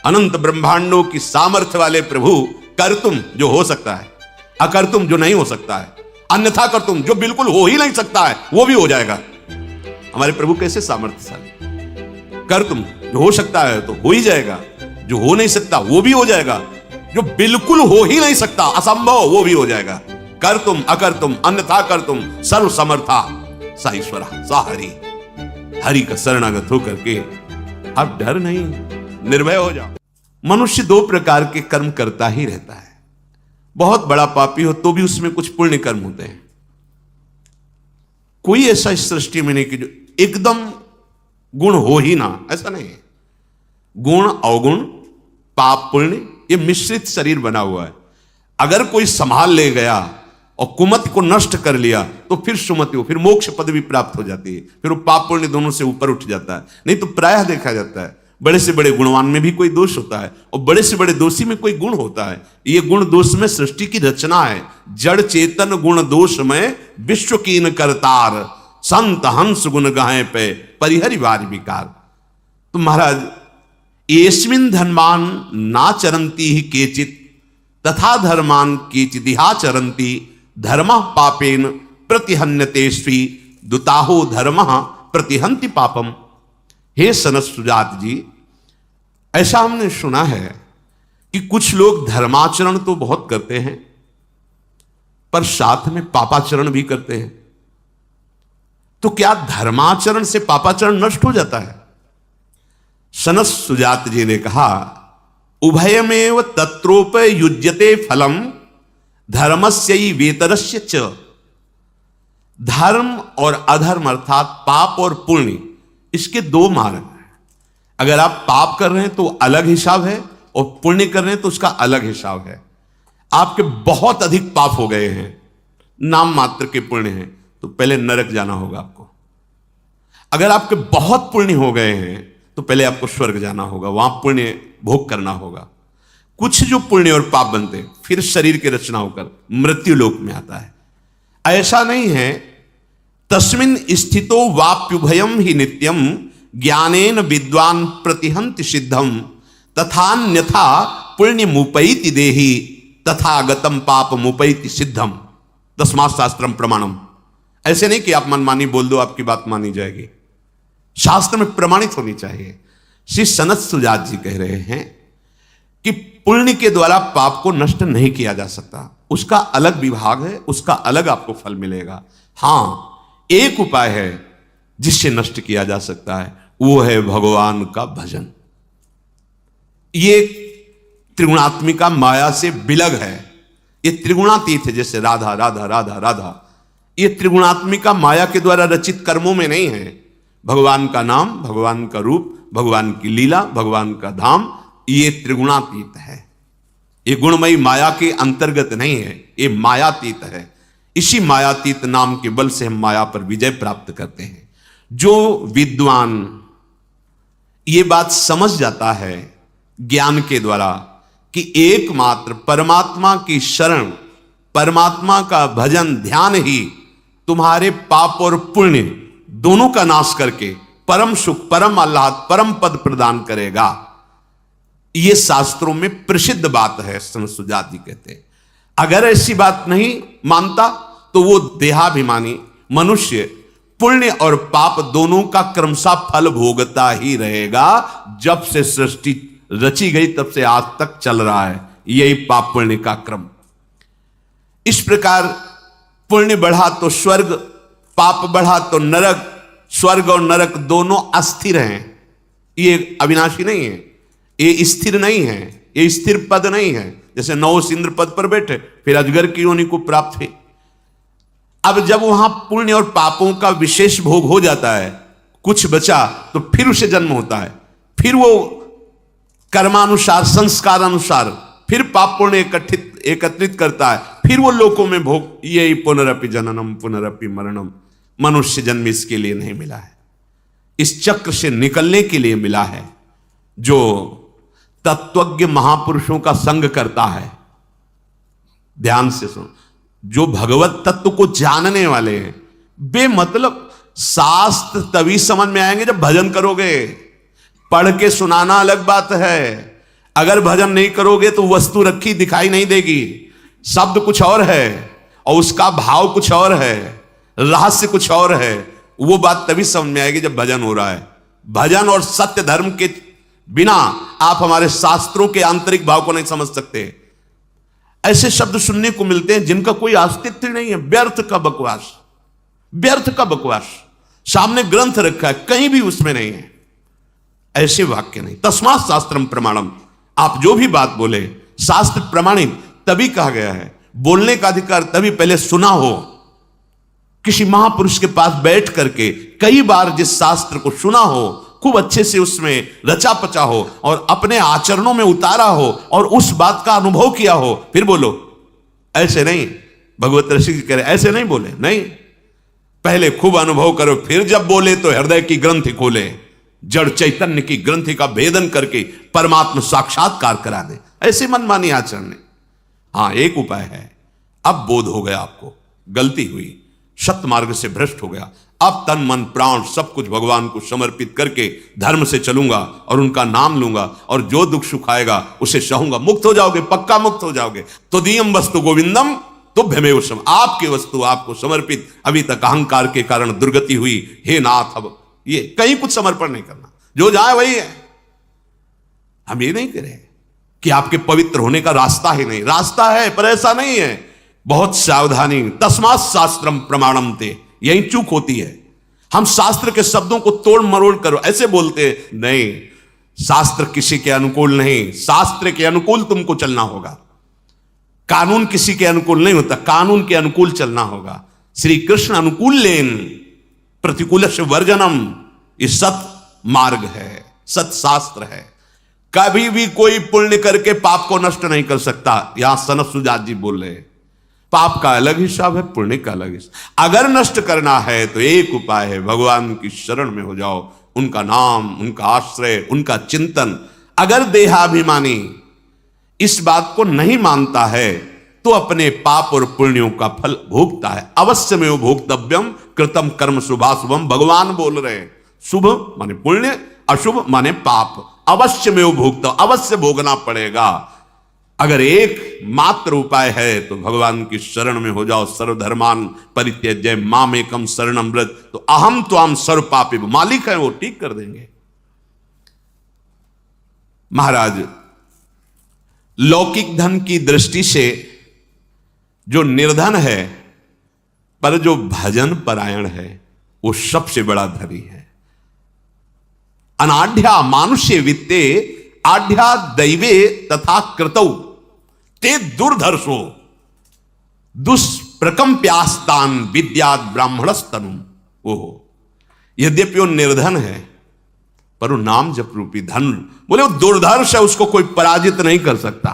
अनंत ब्रह्मांडों की सामर्थ्य वाले प्रभु, कर्तुम जो हो सकता है, अकर्तुम जो नहीं हो सकता है, अन्यथा कर्तुम जो बिल्कुल हो ही नहीं सकता है वो भी हो जाएगा। हमारे प्रभु कैसे सामर्थ्यशाली। कर्तुम जो हो सकता है तो हो ही जाएगा, जो हो नहीं सकता वो भी हो जाएगा, जो बिल्कुल हो ही नहीं सकता, असंभव, वो भी हो जाएगा। कर्तुम अकर्तुम अन्यथा कर्तुम सर्व समर्था सा ईश्वरा सा हरि। हरि का शरणागत होकर के आप डर नहीं, निर्भय हो जाओ। मनुष्य दो प्रकार के कर्म करता ही रहता है। बहुत बड़ा पापी हो तो भी उसमें कुछ पुण्य कर्म होते हैं। कोई ऐसा इस सृष्टि में नहीं कि जो एकदम गुण हो ही ना, ऐसा नहीं है। गुण अवगुण पाप पुण्य ये मिश्रित शरीर बना हुआ है। अगर कोई संभाल ले गया और कुमति को नष्ट कर लिया तो फिर सुमति हो, फिर मोक्ष पदवी प्राप्त हो जाती है, फिर वो पाप पुण्य दोनों से ऊपर उठ जाता है। नहीं तो प्रायः देखा जाता है बड़े से बड़े गुणवान में भी कोई दोष होता है और बड़े से बड़े दोषी में कोई गुण होता है। ये गुण दोष में सृष्टि की रचना है। जड़ चेतन गुण दोष में विश्व कीन करतार, संत हंस गुण गाहे पे परिहरि वार विकार। तो महाराज एस्मिन धर्मान ना चरंती ही केचित तथा धर्मान केचिदिहा चरंती धर्म पापेन प्रतिहन्यते स्वी दुताहो धर्म प्रतिहंति पापम। हे सनत सुजात जी, ऐसा हमने सुना है कि कुछ लोग धर्माचरण तो बहुत करते हैं पर साथ में पापाचरण भी करते हैं। तो क्या धर्माचरण से पापाचरण नष्ट हो जाता है? सनत सुजात जी ने कहा, उभयमेव तत्रोपयुज्यते फलम धर्मस्यै वेतरस्य च। धर्म और अधर्म अर्थात पाप और पुण्य, इसके दो मार्ग हैं। अगर आप पाप कर रहे हैं तो अलग हिसाब है और पुण्य कर रहे हैं तो उसका अलग हिसाब है। आपके बहुत अधिक पाप हो गए हैं, नाम मात्र के पुण्य हैं, तो पहले नरक जाना होगा आपको। अगर आपके बहुत पुण्य हो गए हैं तो पहले आपको स्वर्ग जाना होगा, वहां पुण्य भोग करना होगा। कुछ जो पुण्य और पाप बनते फिर शरीर की रचना होकर मृत्यु लोक में आता है। ऐसा नहीं है तस्मिन स्थितो वाप्युभयम ही नित्यम ज्ञानेन विद्वान प्रतिहंति सिद्धम तथान्यथा पुण्य मुपैति देहि तथागतम पाप मुपैति सिद्धम तस्मात् शास्त्रम प्रमाणम। ऐसे नहीं कि आप मनमानी बोल दो आपकी बात मानी जाएगी, शास्त्र में प्रमाणित होनी चाहिए। श्री सनत सुजात जी कह रहे हैं कि पुण्य के द्वारा पाप को नष्ट नहीं किया जा सकता, उसका अलग विभाग है, उसका अलग आपको फल मिलेगा। हां, एक उपाय है जिससे नष्ट किया जा सकता है, वो है भगवान का भजन। ये त्रिगुणात्मिका माया से विलग है, ये त्रिगुणातीत है। जैसे राधा राधा राधा राधा, ये त्रिगुणात्मिका माया के द्वारा रचित कर्मों में नहीं है। भगवान का नाम, भगवान का रूप, भगवान की लीला, भगवान का धाम, ये त्रिगुणातीत है। ये गुणमयी माया के अंतर्गत नहीं है, ये मायातीत है। इसी मायातीत नाम के बल से हम माया पर विजय प्राप्त करते हैं। जो विद्वान ये बात समझ जाता है ज्ञान के द्वारा कि एकमात्र परमात्मा की शरण, परमात्मा का भजन ध्यान ही तुम्हारे पाप और पुण्य दोनों का नाश करके परम सुख, परम आह्लाद, परम पद प्रदान करेगा, यह शास्त्रों में प्रसिद्ध बात है। सनत सुजात जी कहते हैं अगर ऐसी बात नहीं मानता तो वो देहाभिमानी मनुष्य पुण्य और पाप दोनों का क्रमशः फल भोगता ही रहेगा। जब से सृष्टि रची गई तब से आज तक चल रहा है यही पाप पुण्य का क्रम। इस प्रकार पुण्य बढ़ा तो स्वर्ग, पाप बढ़ा तो नरक। स्वर्ग और नरक दोनों अस्थिर हैं, ये अविनाशी नहीं है, ये स्थिर नहीं है, ये स्थिर पद नहीं है। जैसे नौस इंद्र पद पर बैठे फिर अजगर की योनि को प्राप्त हुई। अब जब वहां पुण्य और पापों का विशेष भोग हो जाता है, कुछ बचा तो फिर उसे जन्म होता है, फिर वो कर्मानुसार, संस्कार अनुसार फिर पाप पुण्य एकत्रित करता है, फिर वो लोकों में भोग। यही पुनरपि जननम पुनरपि मरणम। मनुष्य जन्म इसके लिए नहीं मिला है, इस चक्र से निकलने के लिए मिला है। जो तत्वज्ञ महापुरुषों का संग करता है, ध्यान से सुन, जो भगवत तत्व को जानने वाले हैं, बेमतलब शास्त्र तभी समझ में आएंगे जब भजन करोगे। पढ़ के सुनाना अलग बात है, अगर भजन नहीं करोगे तो वस्तु रखी दिखाई नहीं देगी, शब्द कुछ और है और उसका भाव कुछ और है, रहस्य कुछ और है। वो बात तभी समझ में आएगी जब भजन हो रहा है। भजन और सत्य धर्म के बिना आप हमारे शास्त्रों के आंतरिक भाव को नहीं समझ सकते। ऐसे शब्द सुनने को मिलते हैं जिनका कोई अस्तित्व नहीं है, व्यर्थ का बकवास, व्यर्थ का बकवास। सामने ग्रंथ रखा है, कहीं भी उसमें नहीं है ऐसे वाक्य नहीं। तस्मात् शास्त्रम प्रमाणम, आप जो भी बात बोले शास्त्र प्रमाणित तभी कहा गया है। बोलने का अधिकार तभी पहले सुना हो, किसी महापुरुष के पास बैठ करके कई बार जिस शास्त्र को सुना हो, खूब अच्छे से उसमें रचा पचा हो और अपने आचरणों में उतारा हो और उस बात का अनुभव किया हो, फिर बोलो। ऐसे नहीं, भगवत ऋषि जी कह रहे ऐसे नहीं बोले, नहीं, पहले खूब अनुभव करो, फिर जब बोले तो हृदय की ग्रंथि खोले, जड़ चैतन्य की ग्रंथि का भेदन करके परमात्मा साक्षात्कार करा दे। ऐसे मनमानी आचरण नहीं। हां, एक उपाय है, अब बोध हो गया आपको, गलती हुई, सत्य मार्ग से भ्रष्ट हो गया, अब तन मन प्राण सब कुछ भगवान को समर्पित करके धर्म से चलूंगा और उनका नाम लूंगा और जो दुख सुख आएगा उसे सहूंगा। मुक्त हो जाओगे, पक्का मुक्त हो जाओगे। तो दीयम वस्तु गोविंदम तुभ्यमेव सम, आपकी वस्तु आपको समर्पित। अभी तक अहंकार के कारण दुर्गति हुई, हे नाथ अब ये कहीं कुछ समर्पण नहीं करना, जो जाए वही है। हम ये नहीं करें कि आपके पवित्र होने का रास्ता ही नहीं, रास्ता है पर ऐसा नहीं है। बहुत सावधानी, तस्मात् शास्त्रम प्रमाणम ते, यही चूक होती है। हम शास्त्र के शब्दों को तोड़ मरोड़ करो ऐसे बोलते नहीं। शास्त्र किसी के अनुकूल नहीं, शास्त्र के अनुकूल तुमको चलना होगा। कानून किसी के अनुकूल नहीं होता, कानून के अनुकूल चलना होगा। श्री कृष्ण अनुकूल लेन प्रतिकूल से वर्जनम, ये सत मार्ग है, सत शास्त्र है। कभी भी कोई पुण्य करके पाप को नष्ट नहीं कर सकता। यहां सनत सुजात जी बोल रहे, पाप का अलग हिसाब है, पुण्य का अलग हिसाब। अगर नष्ट करना है तो एक उपाय है, भगवान की शरण में हो जाओ, उनका नाम, उनका आश्रय, उनका चिंतन। अगर देहाभिमानी इस बात को नहीं मानता है तो अपने पाप और पुण्यों का फल भोगता है। अवश्य में भोक्तव्यम कृतम कर्म शुभाशुभम, भगवान बोल रहे हैं। शुभ माने पुण्य, अशुभ माने पाप। अवश्य में भोगता, अवश्य भोगना पड़ेगा। अगर एक मात्र उपाय है तो भगवान की शरण में हो जाओ। सर्वधर्मान परित्यज्य मामेकम शरणम व्रज, तो अहम त्वाम सर्व पापी, मालिक है वो, ठीक कर देंगे। महाराज, लौकिक धन की दृष्टि से जो निर्धन है, पर जो भजन परायण है वो सबसे बड़ा धनी है। अनाढ़्या मानुष्य वित्ते आढ़्या दैवे तथा कृतौ ते दुर्धर्षो दुष्प्रकंप्यास्तान विद्यात ब्राह्मणस्तनु। ओहो, यद्यपि वो निर्धन है पर वो नाम जप रूपी धन, बोले वो दुर्धर्ष है, उसको कोई पराजित नहीं कर सकता।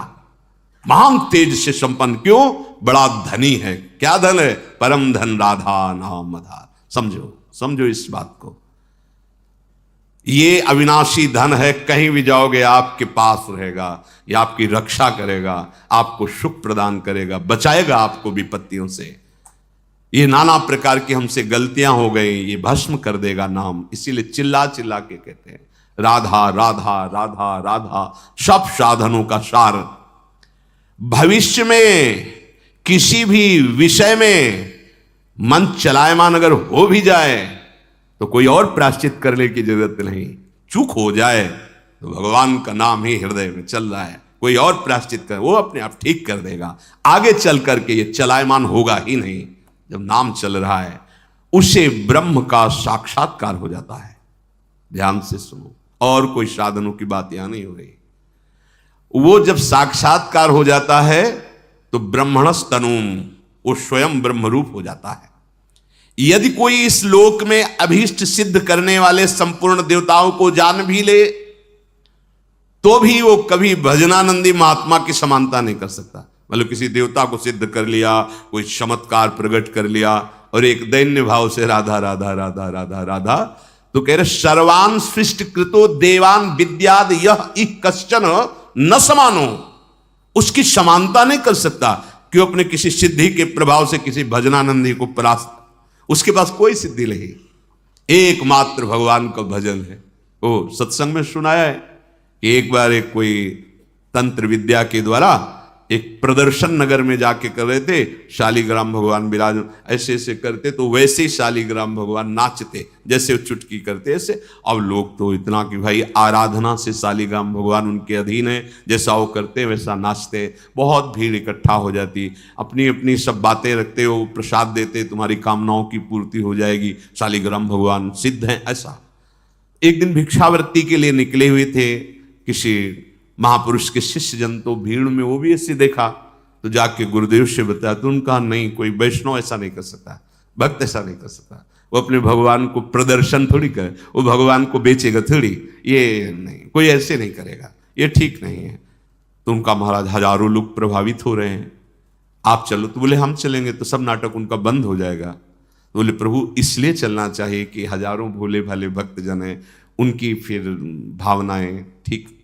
महान तेज से संपन्न, क्यों? बड़ा धनी है। क्या धन है? परम धन राधा नाम आधार। समझो, समझो इस बात को। ये अविनाशी धन है, कहीं भी जाओगे आपके पास रहेगा, ये आपकी रक्षा करेगा, आपको सुख प्रदान करेगा, बचाएगा आपको विपत्तियों से। ये नाना प्रकार की हमसे गलतियां हो गई, ये भस्म कर देगा नाम। इसीलिए चिल्ला चिल्ला के कहते हैं राधा राधा राधा राधा, सब साधनों का सार। भविष्य में किसी भी विषय में मन चलायमान अगर हो भी जाए तो कोई और प्रायश्चित करने की जरूरत नहीं। चूक हो जाए तो भगवान का नाम ही हृदय में चल रहा है, कोई और प्रायश्चित कर, वो अपने आप ठीक कर देगा। आगे चल करके ये चलायमान होगा ही नहीं। जब नाम चल रहा है उसे ब्रह्म का साक्षात्कार हो जाता है। ध्यान से सुनो, और कोई साधनों की बात यहां नहीं हो रही। वो जब साक्षात्कार हो जाता है तो ब्रह्मणस्तनुम, वो स्वयं ब्रह्मरूप हो जाता है। यदि कोई इस लोक में अभीष्ट सिद्ध करने वाले संपूर्ण देवताओं को जान भी ले तो भी वो कभी भजनानंदी महात्मा की समानता नहीं कर सकता। मतलब किसी देवता को सिद्ध कर लिया, कोई चमत्कार प्रकट कर लिया और एक दैन्य भाव से राधा राधा राधा राधा राधा, तो कह रहे सर्वान सृष्टि कृतो देवान विद्याद यह कश्चन न समानो, उसकी समानता नहीं कर सकता। क्यों? अपने किसी सिद्धि के प्रभाव से किसी भजनानंदी को परास्त, उसके पास कोई सिद्धि नहीं, एकमात्र भगवान का भजन है। ओ सत्संग में सुनाया है कि एक बार एक कोई तंत्र विद्या के द्वारा एक प्रदर्शन नगर में जाके कर रहे थे। शालिग्राम भगवान विराज ऐसे ऐसे करते तो वैसे ही शालिग्राम भगवान नाचते, जैसे वो चुटकी करते ऐसे। अब लोग तो इतना कि भाई आराधना से शालिग्राम भगवान उनके अधीन है, जैसा वो करते वैसा नाचते। बहुत भीड़ इकट्ठा हो जाती, अपनी अपनी सब बातें रखते हो, प्रसाद देते, तुम्हारी कामनाओं की पूर्ति हो जाएगी, शालिग्राम भगवान सिद्ध हैं ऐसा। एक दिन भिक्षावृत्ति के लिए निकले हुए थे किसी महापुरुष के शिष्य जन, तो भीड़ में वो भी ऐसे देखा तो जाके गुरुदेव से बताया, तो उनका नहीं, कोई वैष्णव ऐसा नहीं कर सकता, भक्त ऐसा नहीं कर सकता, वो अपने भगवान को प्रदर्शन थोड़ी करे, वो भगवान को बेचेगा थोड़ी, ये नहीं, कोई ऐसे नहीं करेगा, ये ठीक नहीं है। तो उनका महाराज हजारों लोग प्रभावित हो रहे हैं, आप चलो। तो बोले हम चलेंगे तो सब नाटक उनका बंद हो जाएगा। तो बोले प्रभु इसलिए चलना चाहिए कि हजारों भोले भाले भक्त जन हैं, उनकी फिर भावनाएं ठीक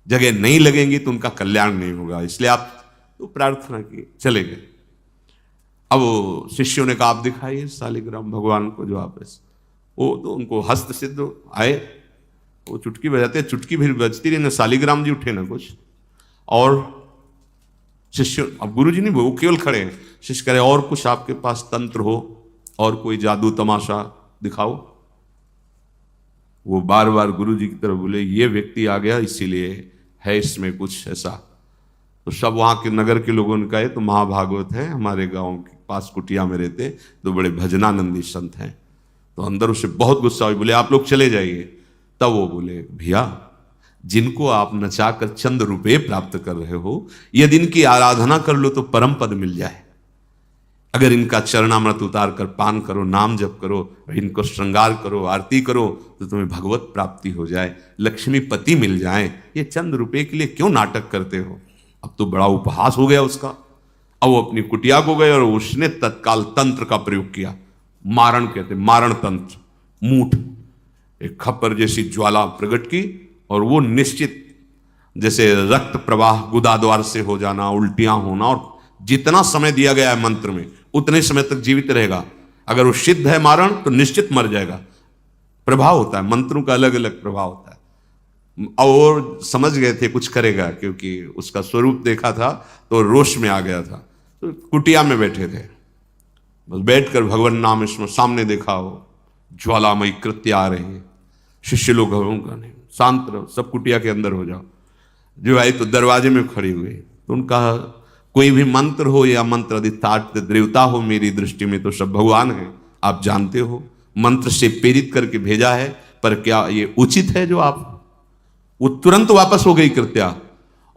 जगह नहीं लगेंगी तो उनका कल्याण नहीं होगा, इसलिए आप तो प्रार्थना की, चले गए। अब वो शिष्यों ने कहा आप दिखाइए शालिग्राम भगवान को जो आप, वो तो उनको हस्त सिद्ध आए, वो चुटकी बजाते, चुटकी भी बजती रही ना, शालिग्राम जी उठे ना कुछ। और शिष्य, अब गुरु जी नहीं, वो केवल खड़े हैं, शिष्य कह रहे और कुछ आपके पास तंत्र हो और कोई जादू तमाशा दिखाओ। वो बार बार गुरु जी की तरफ बोले ये व्यक्ति आ गया इसीलिए है इसमें कुछ ऐसा। तो सब वहाँ के नगर के लोगों ने कहा तो महाभागवत है, हमारे गांव के पास कुटिया में रहते, तो बड़े भजनानंदी संत हैं। तो अंदर उसे बहुत गुस्सा हुई, बोले आप लोग चले जाइए। तब वो बोले भैया जिनको आप नचाकर चंद रुपये प्राप्त कर रहे हो, यदि इनकी आराधना कर लो तो परम पद मिल जाए। अगर इनका चरणामृत उतार कर पान करो, नाम जप करो, इनको श्रृंगार करो, आरती करो तो तुम्हें भगवत प्राप्ति हो जाए, लक्ष्मीपति मिल जाए। ये चंद रुपए के लिए क्यों नाटक करते हो? अब तो बड़ा उपहास हो गया उसका। अब वो अपनी कुटिया को गए और उसने तत्काल तंत्र का प्रयोग किया, मारण कहते, मारण तंत्र। मूठ एक खप्पर जैसी ज्वाला प्रकट की और वो निश्चित जैसे रक्त प्रवाह गुदाद्वार से हो जाना, उल्टियां होना, और जितना समय दिया गया है मंत्र में उतने समय तक जीवित रहेगा। अगर वो सिद्ध है मारण तो निश्चित मर जाएगा। प्रभाव होता है, मंत्रों का अलग अलग प्रभाव होता है। और समझ गए थे कुछ करेगा, क्योंकि उसका स्वरूप देखा था तो रोष में आ गया था। तो कुटिया में बैठे थे, बस बैठकर भगवान नाम इसमें सामने देखा, हो ज्वालामयी कृत्य आ रही है। शिष्य लोग का नहीं, शांत रहो, सब कुटिया के अंदर हो जाओ। जो आई तो दरवाजे में खड़ी हुई, तो उनका कोई भी मंत्र हो या मंत्र अधिष्ठात देवता हो, मेरी दृष्टि में तो सब भगवान है, आप जानते हो, मंत्र से प्रेरित करके भेजा है, पर क्या ये उचित है जो आप? वो तुरंत वापस हो गई कृत्या,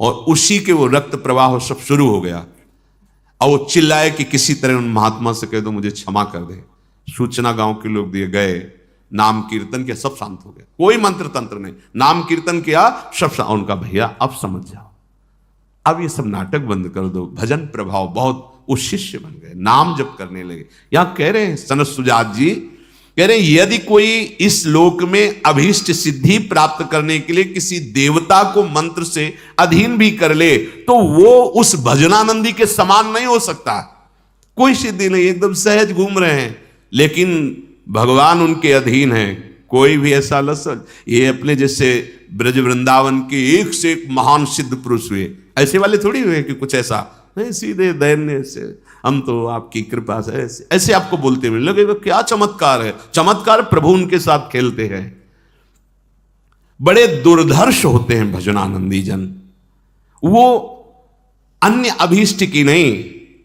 और उसी के वो रक्त प्रवाह सब शुरू हो गया। और वो चिल्लाए कि किसी तरह उन महात्मा से कह दो मुझे क्षमा कर दे। सूचना गांव के लोग दिए गए, नाम कीर्तन किया, सब शांत हो गया, कोई मंत्र तंत्र नहीं, नाम कीर्तन किया, सब शांत। उनका भैया अब समझ जाओ, अब ये सब नाटक बंद कर दो, भजन प्रभाव बहुत। वो शिष्य बन गए, नाम जप करने लगे। यहां कह रहे हैं सनत सुजात जी, कह रहे हैं यदि कोई इस लोक में अभीष्ट सिद्धि प्राप्त करने के लिए किसी देवता को मंत्र से अधीन भी कर ले तो वो उस भजनानंदी के समान नहीं हो सकता। कोई सिद्धि नहीं, एकदम सहज घूम रहे हैं, लेकिन भगवान उनके अधीन है। कोई भी ऐसा लसन, ये अपने जैसे ब्रज वृंदावन के एक से एक महान सिद्ध पुरुष हुए, ऐसे वाले थोड़ी हुए कि कुछ ऐसा नहीं, सीधे दैन्य से हम तो आपकी कृपा से ऐसे ऐसे आपको बोलते हुए लगेगा क्या चमत्कार है। चमत्कार प्रभु उनके साथ खेलते हैं। बड़े दुर्धर्ष होते हैं भजनानंदी जन, वो अन्य अभीष्ट की नहीं,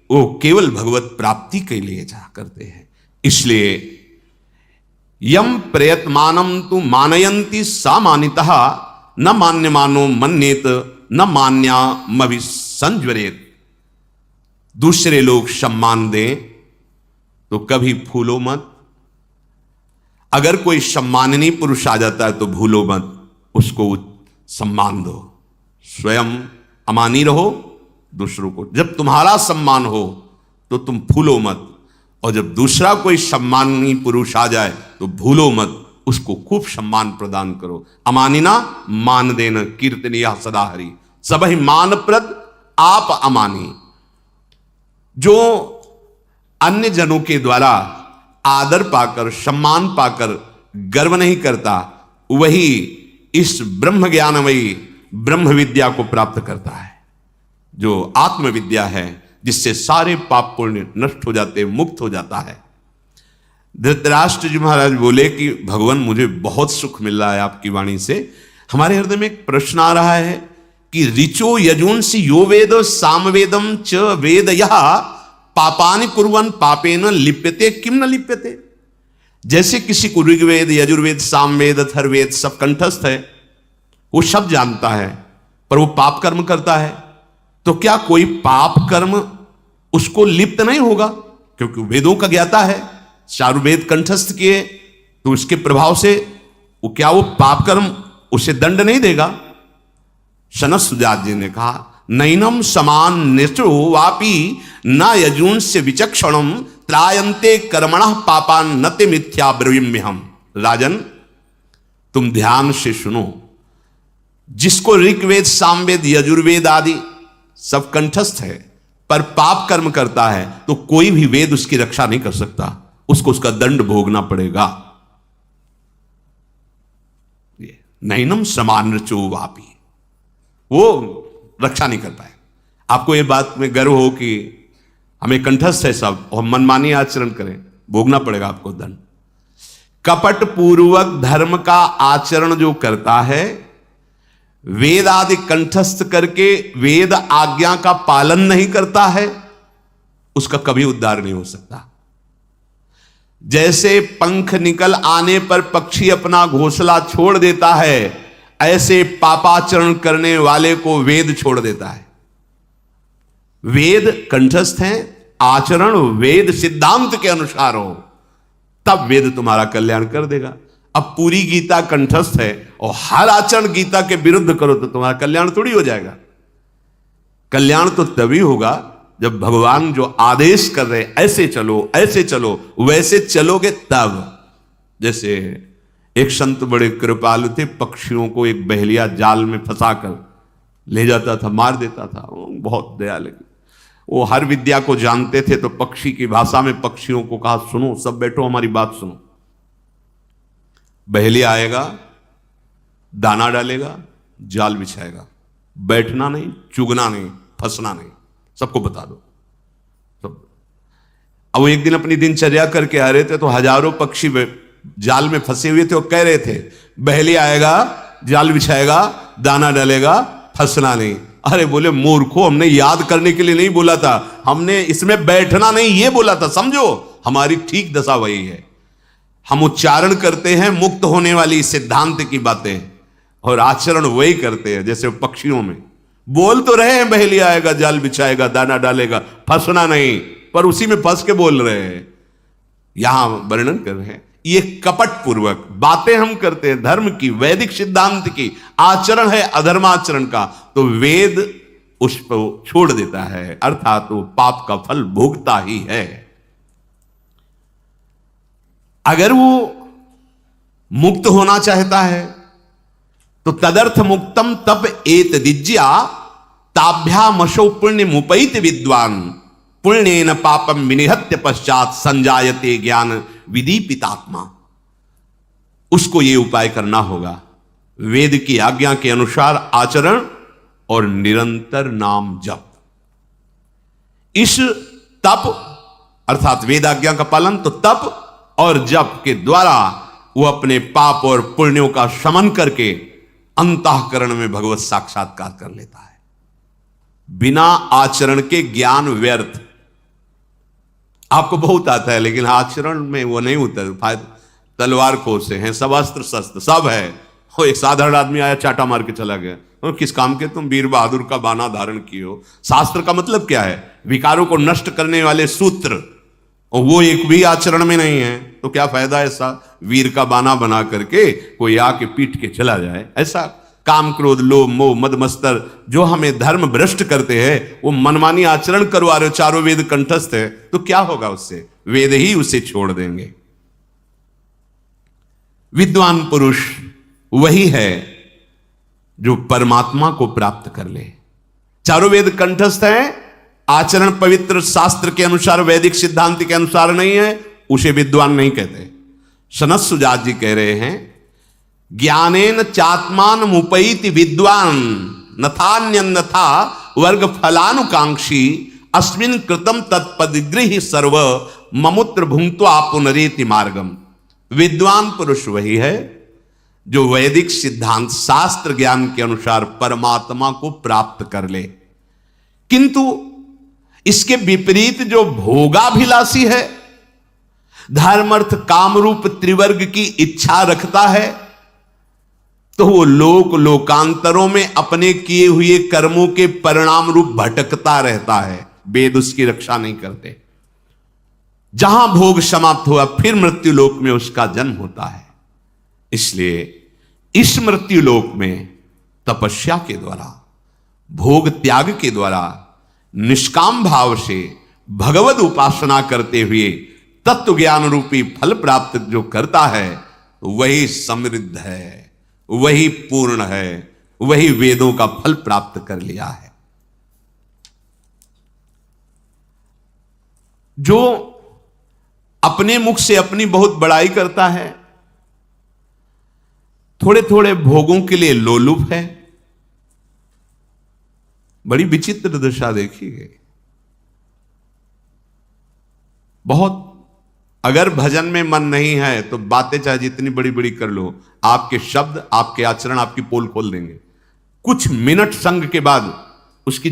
वो केवल भगवत प्राप्ति के लिए जा करते हैं। इसलिए यम प्रयत्मानम तु मानयंती सा मानितः न मान्यमानो मन्येत न मान्यामभिसंज्वरेत। दूसरे लोग सम्मान दें तो कभी भूलो मत। अगर कोई सम्माननीय पुरुष आ जाता है तो भूलो मत, उसको सम्मान दो। स्वयं अमानी रहो, दूसरों को जब तुम्हारा सम्मान हो तो तुम भूलो मत, और जब दूसरा कोई सम्माननीय पुरुष आ जाए तो भूलो मत, उसको खूब सम्मान प्रदान करो। अमानिना मान देना, कीर्तनिया सदा हरि, सब ही मानप्रद आप अमानी। जो अन्य जनों के द्वारा आदर पाकर सम्मान पाकर गर्व नहीं करता, वही इस ब्रह्म ज्ञानमयी ब्रह्म विद्या को प्राप्त करता है, जो आत्मविद्या है, जिससे सारे पाप पुण्य नष्ट हो जाते, मुक्त हो जाता है। धृतराष्ट्र जी महाराज बोले कि भगवान मुझे बहुत सुख मिल रहा है आपकी वाणी से। हमारे हृदय में एक प्रश्न आ रहा है कि ऋचो यजुंसि यो वेद सामवेदम च वेदयः पापानि कुर्वन् पापेन लिप्यते किम न लिप्यते। जैसे किसी को ऋग्वेद, यजुर्वेद, सामवेद, अथर्ववेद सब कंठस्थ है, वो सब जानता है, पर वो पाप कर्म करता है, तो क्या कोई पाप कर्म उसको लिप्त नहीं होगा? क्योंकि वेदों का ज्ञाता है, चारों वेद कंठस्थ किए, तो उसके प्रभाव से वो पाप कर्म उसे दंड नहीं देगा। शनस सुजात जी ने कहा नैनम समान निचो वापी न यजून से विचक्षणम त्रायन्ते कर्मणः पापान नते मिथ्या ब्रवीम्यहम्। राजन, तुम ध्यान से सुनो, जिसको ऋग्वेद, सामवेद, यजुर्वेद आदि सब कंठस्थ है, पर पाप कर्म करता है, तो कोई भी वेद उसकी रक्षा नहीं कर सकता, उसको उसका दंड भोगना पड़ेगा। नैनम समान ऋचो वापी, वो रक्षा नहीं कर पाए। आपको ये बात में गर्व हो कि हमें कंठस्थ है सब और मनमानी आचरण करें, भोगना पड़ेगा आपको दंड। कपट पूर्वक धर्म का आचरण जो करता है, वेद आदि कंठस्थ करके वेद आज्ञा का पालन नहीं करता है, उसका कभी उद्धार नहीं हो सकता। जैसे पंख निकल आने पर पक्षी अपना घोंसला छोड़ देता है, ऐसे पापाचरण करने वाले को वेद छोड़ देता है। वेद कंठस्थ हैं, आचरण वेद सिद्धांत के अनुसार हो, तब वेद तुम्हारा कल्याण कर देगा। अब पूरी गीता कंठस्थ है और हर आचरण गीता के विरुद्ध करो तो तुम्हारा कल्याण थोड़ी हो जाएगा। कल्याण तो तभी होगा जब भगवान जो आदेश कर रहे ऐसे चलो, ऐसे चलो, वैसे चलोगे तब। जैसे एक संत बड़े कृपालु थे, पक्षियों को एक बहेलिया जाल में फंसाकर ले जाता था, मार देता था, बहुत दया लगी। वो हर विद्या को जानते थे, तो पक्षी की भाषा में पक्षियों को कहा सुनो, सब बैठो, हमारी बात सुनो। बहेलिया आएगा, दाना डालेगा, जाल बिछाएगा, बैठना नहीं, चुगना नहीं, फंसना नहीं, सबको बता दो सब। अब वो एक दिन अपनी दिनचर्या करके आ रहे थे, तो हजारों पक्षी जाल में फंसे हुए थे, वो कह रहे थे बहेलिया आएगा, जाल बिछाएगा, दाना डालेगा, फंसना नहीं। अरे बोले मूर्खों, हमने याद करने के लिए नहीं बोला था, हमने इसमें बैठना नहीं ये बोला था। समझो, हमारी ठीक दशा वही है। हम उच्चारण करते हैं मुक्त होने वाली सिद्धांत की बातें, और आचरण वही करते हैं जैसे पक्षियों में। बोल तो रहे हैं बहेलिया आएगा, जाल बिछाएगा, दाना डालेगा, फंसना नहीं, पर उसी में फंस के बोल रहे हैं। यहां वर्णन कर रहे हैं, ये कपट पूर्वक बातें हम करते हैं धर्म की, वैदिक सिद्धांत की, आचरण है अधर्माचरण का, तो वेद उसको छोड़ देता है, अर्थात वो पाप का फल भोगता ही है। अगर वो मुक्त होना चाहता है तो तदर्थ मुक्तम तप एत दिज्या ताभ्यामशो पुण्य मुपैत विद्वान पुण्येन पापम विनिहत्य पश्चात संजायते ज्ञान विदीपितात्मा। उसको ये उपाय करना होगा, वेद की आज्ञा के अनुसार आचरण और निरंतर नाम जप। इस तप अर्थात वेद आज्ञा का पालन, तो तप और जप के द्वारा वो अपने पाप और पुण्यों का शमन करके अंतःकरण में भगवत साक्षात्कार कर लेता है। बिना आचरण के ज्ञान व्यर्थ। आपको बहुत आता है, लेकिन आचरण में वो नहीं होता। तलवार खोसे हैं, सब अस्त्र शस्त्र सब है, वो एक साधारण आदमी आया, चाटा मार के चला गया। तो किस काम के? तुम वीर बहादुर का बाना धारण किए हो। शास्त्र का मतलब क्या है? विकारों को नष्ट करने वाले सूत्र, और वो एक भी आचरण में नहीं है, तो क्या फायदा ऐसा वीर का बाना बना करके कोई आके पीट के चला जाए? ऐसा काम, क्रोध, लोभ, मोह, मद, मत्सर जो हमें धर्म भ्रष्ट करते हैं, वो मनमानी आचरण करवा रहे हो। चारों वेद कंठस्थ है, तो क्या होगा उससे? वेद ही उसे छोड़ देंगे। विद्वान पुरुष वही है जो परमात्मा को प्राप्त कर ले। चारों वेद कंठस्थ है, आचरण पवित्र शास्त्र के अनुसार, वैदिक सिद्धांत के अनुसार नहीं है, उसे विद्वान नहीं कहते। सनत सुजात जी कह रहे हैं, ज्ञानेन चात्मान मुपैति विद्वान नथान्यन्यथा वर्ग फलानुकांक्षी अस्मिन् कृतम तत्पदगृह सर्व ममुत्र भुंक्त्वा पुनरेति मार्गम। विद्वान पुरुष वही है जो वैदिक सिद्धांत शास्त्र ज्ञान के अनुसार परमात्मा को प्राप्त कर ले, किंतु इसके विपरीत जो भोगाभिलाषी है, धर्म अर्थ काम रूप त्रिवर्ग की इच्छा रखता है, तो वो लोकांतरों में अपने किए हुए कर्मों के परिणाम रूप भटकता रहता है। वेद उसकी रक्षा नहीं करते। जहां भोग समाप्त हुआ फिर मृत्यु लोक में उसका जन्म होता है। इसलिए इस मृत्यु लोक में तपस्या के द्वारा, भोग त्याग के द्वारा, निष्काम भाव से भगवद उपासना करते हुए तत्व ज्ञान रूपी फल प्राप्त जो करता है वही समृद्ध है, वही पूर्ण है, वही वेदों का फल प्राप्त कर लिया है। जो अपने मुख से अपनी बहुत बड़ाई करता है, थोड़े थोड़े भोगों के लिए लोलुप है, बड़ी विचित्र दशा देखी गई। बहुत अगर भजन में मन नहीं है तो बातें चाहे जितनी बड़ी बड़ी कर लो, आपके शब्द, आपके आचरण आपकी पोल खोल देंगे। कुछ मिनट संग के बाद उसकी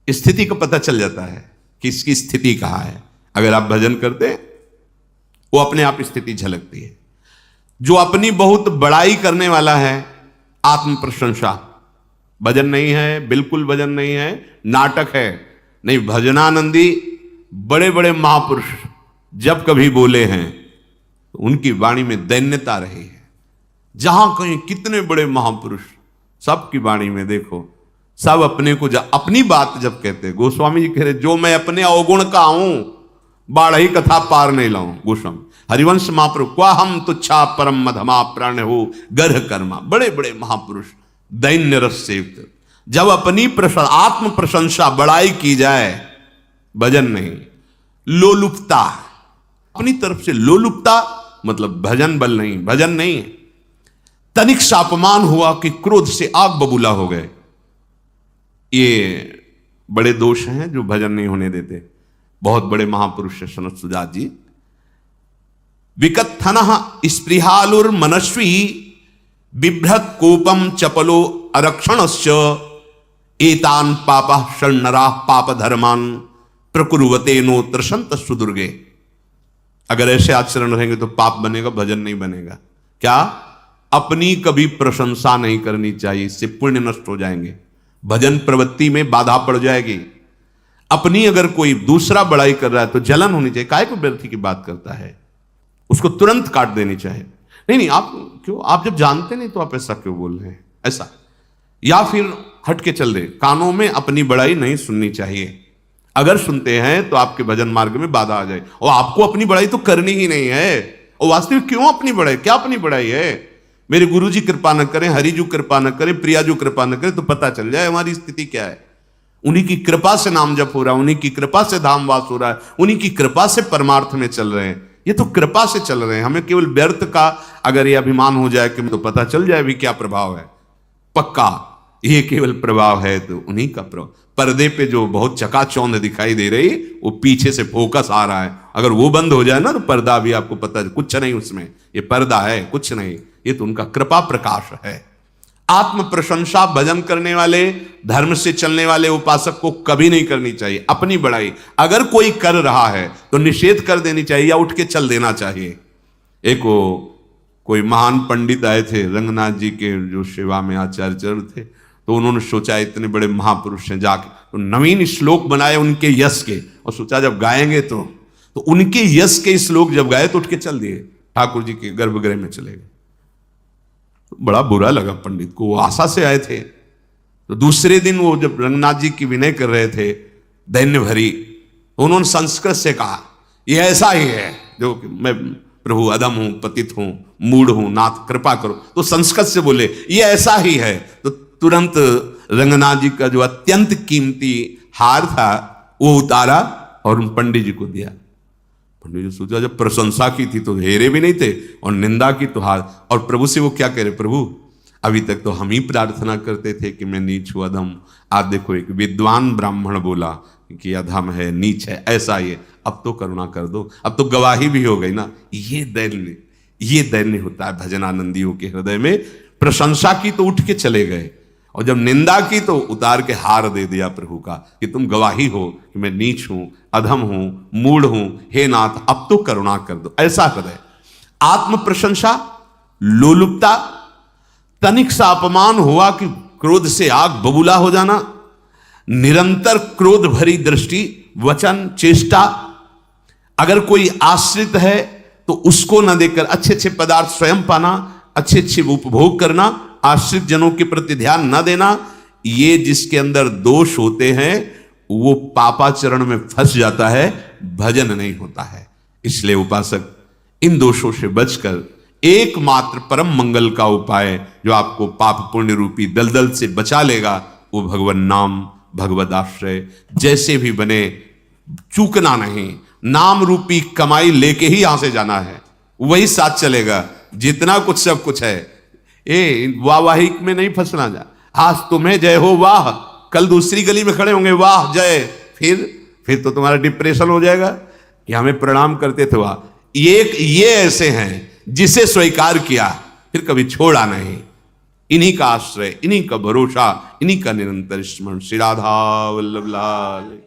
स्थिति का पता चल जाता है कि इसकी स्थिति कहां है। अगर आप भजन करते हैं वो अपने आप स्थिति झलकती है। जो अपनी बहुत बड़ाई करने वाला है, आत्म प्रशंसा, भजन नहीं है, बिल्कुल भजन नहीं है, नाटक है। नहीं, भजनानंदी बड़े बड़े महापुरुष जब कभी बोले हैं तो उनकी वाणी में दैन्यता रही है। जहां कहीं कितने बड़े महापुरुष, सबकी वाणी में देखो, सब अपने को अपनी बात जब कहते, गोस्वामी जी कह रहे जो मैं अपने अवगुण का हूं बाढ़ ही कथा पार नहीं लाऊं। गोस्वामी हरिवंश महापुरुष क्वा हम तुच्छा परम मधमा प्राण हो गर्ह कर्मा, बड़े बड़े महापुरुष दैन्य रस से युक्त। जब अपनी आत्म प्रशंसा बड़ाई की जाए, भजन नहीं, लोलुपता, अपनी तरफ से लोलुपता मतलब भजन बल नहीं, भजन नहीं है। तनिक सा अपमान हुआ कि क्रोध से आग बबूला हो गए। ये बड़े दोष हैं जो भजन नहीं होने देते। बहुत बड़े महापुरुष है सनत सुजात जी। विकत्थनः स्पृहालुर मनस्वी बिभ्रत कोपम चपलो अरक्षणश्च एतान पापः षण्णराः पाप धर्मान प्रकुर्वते नो त्रसंत सुदुर्गे। अगर ऐसे आचरण रहेंगे तो पाप बनेगा, भजन नहीं बनेगा। क्या? अपनी कभी प्रशंसा नहीं करनी चाहिए, इससे पुण्य नष्ट हो जाएंगे, भजन प्रवृत्ति में बाधा पड़ जाएगी। अपनी अगर कोई दूसरा बड़ाई कर रहा है तो जलन होनी चाहिए। काय को व्यर्थी की बात करता है, उसको तुरंत काट देनी चाहिए। नहीं, आप क्यों, आप जब जानते नहीं तो आप ऐसा क्यों बोल रहे हैं, ऐसा। या फिर हट के चल दे, कानों में अपनी बड़ाई नहीं सुननी चाहिए। अगर सुनते हैं तो आपके भजन मार्ग में बाधा आ जाए। और आपको अपनी बड़ाई तो करनी ही नहीं है। और वास्तविक क्यों अपनी बड़ाई, क्या अपनी बड़ाई है? मेरे गुरु जी कृपा न करें, हरिजू कृपा न करें, प्रियाजू कृपा न करें तो पता चल जाए हमारी स्थिति क्या है। उन्हीं की कृपा से नाम जप हो रहा है, उन्हीं की कृपा से धाम वास हो रहा है, उन्हीं की कृपा से परमार्थ में चल रहे हैं। ये तो कृपा से चल रहे हैं। हमें केवल व्यर्थ का अगर ये अभिमान हो जाए कि तो पता चल जाए भी क्या प्रभाव है। पक्का ये केवल प्रभाव है तो उन्हीं का प्रभाव। पर्दे पे जो बहुत चकाचौंध दिखाई दे रही, वो पीछे से फोकस आ रहा है। अगर वो बंद हो जाए ना तो पर्दा भी आपको पता है कुछ नहीं, उसमें ये पर्दा है कुछ नहीं, ये तो उनका कृपा प्रकाश है। आत्म प्रशंसा भजन करने वाले, धर्म से चलने वाले उपासक को कभी नहीं करनी चाहिए। अपनी बड़ाई अगर कोई कर रहा है तो निषेध कर देनी चाहिए या उठ के चल देना चाहिए। एक वो कोई महान पंडित आए थे, रंगनाथ जी के जो सेवा में आचार्य थे, तो उन्होंने सोचा इतने बड़े महापुरुष हैं, जाके तो नवीन श्लोक बनाए उनके यश के, और सोचा जब गाएंगे तो उनके यश के श्लोक जब गाए तो उठ के चल दिए, ठाकुर जी के गर्भगृह में चले गए। बड़ा बुरा लगा पंडित को, वो आशा से आए थे। तो दूसरे दिन वो जब रंगनाथ जी की विनय कर रहे थे दैन्य भरी, तो उन्होंने संस्कृत से कहा ये ऐसा ही है, जो मैं प्रभु अधम हूं, पतित हूं, मूढ़ हूं, नाथ कृपा करो। तो संस्कृत से बोले ये ऐसा ही है। तो तुरंत रंगनाथ जी का जो अत्यंत कीमती हार था वो उतारा और उन पंडित जी को दिया। पंडित जी सोचा जब प्रशंसा की थी तो हेरे भी नहीं थे और निंदा की तो हार। और प्रभु से वो क्या कह रहे, प्रभु अभी तक तो हम ही प्रार्थना करते थे कि मैं नीच हूं, अधम। आप देखो एक विद्वान ब्राह्मण बोला कि अधम है, नीच है, ऐसा ये, अब तो करुणा कर दो, अब तो गवाही भी हो गई ना। ये दैन्य होता है भजनानंदियों के हृदय में। प्रशंसा की तो उठ के चले गए, और जब निंदा की तो उतार के हार दे दिया प्रभु का कि तुम गवाही हो कि मैं नीच हूं, अधम हूं, मूढ़ हूं, हे नाथ अब तो करुणा कर दो, ऐसा हृदय। आत्म प्रशंसा, लोलुपता, तनिक सा अपमान हुआ कि क्रोध से आग बबूला हो जाना, निरंतर क्रोध भरी दृष्टि, वचन, चेष्टा। अगर कोई आश्रित है तो उसको न देकर अच्छे अच्छे पदार्थ स्वयं पाना, अच्छे अच्छे उपभोग करना, आश्रित जनों के प्रति ध्यान न देना। ये जिसके अंदर दोष होते हैं वो पापाचरण में फंस जाता है, भजन नहीं होता है। इसलिए उपासक इन दोषों से बचकर एकमात्र परम मंगल का उपाय जो आपको पाप पुण्य रूपी दलदल से बचा लेगा वो भगवान नाम, भगवद आश्रय। जैसे भी बने चूकना नहीं, नाम रूपी कमाई लेके ही यहां से जाना है, वही साथ चलेगा। जितना कुछ सब कुछ है, वाहिक में नहीं फंसना जा। आज तुम्हें जय हो वाह, कल दूसरी गली में खड़े होंगे वाह जय, फिर तो तुम्हारा डिप्रेशन हो जाएगा कि हमें प्रणाम करते थे वाह। ये ऐसे हैं जिसे स्वीकार किया फिर कभी छोड़ा नहीं। इन्हीं का आश्रय, इन्हीं का भरोसा, इन्हीं का निरंतर स्मरण। श्री राधा वल्लभ लाल।